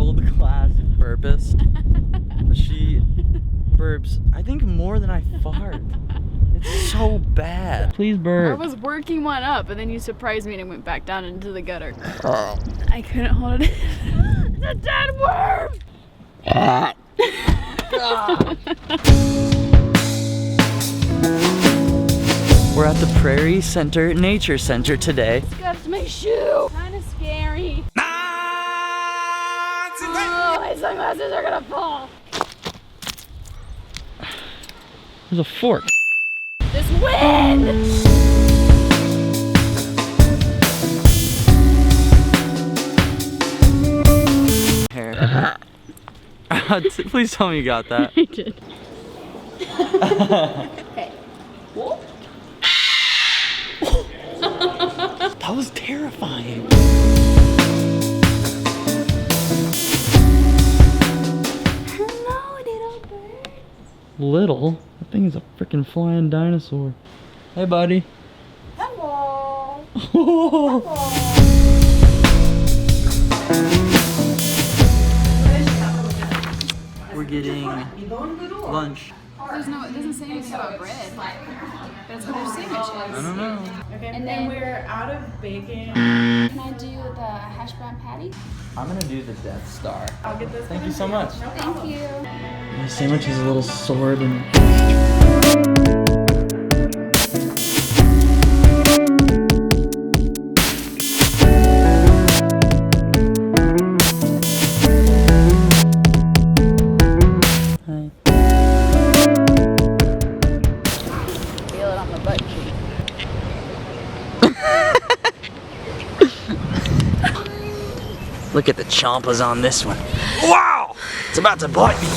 world-class burpist. But she burps, I think, more than I fart. It's so bad. Please burp. I was working one up, and then you surprised me and it went back down into the gutter. I couldn't hold it in. It's a dead worm! We're at the Prairie Center Nature Center today. Scuffed my shoe. Kind of scary. Oh, my sunglasses are gonna fall. There's a fork. This wind! Hair. Please tell me you got that. I did. Okay. That was terrifying. Hello, little bird. Little? That thing is a freaking flying dinosaur. Hey, buddy. Hello. We're getting lunch. There's no, it doesn't say anything about bread. But it's what their sandwich is. I don't know. Okay, And then we're out of bacon. Can I do the hash brown patty? I'm gonna do the Death Star. I'll get this. Thank you so much. Thank you. My sandwich has a little sword in it. Feel it on the butt cheek. Look at the chompas on this one. Wow! It's about to bite me.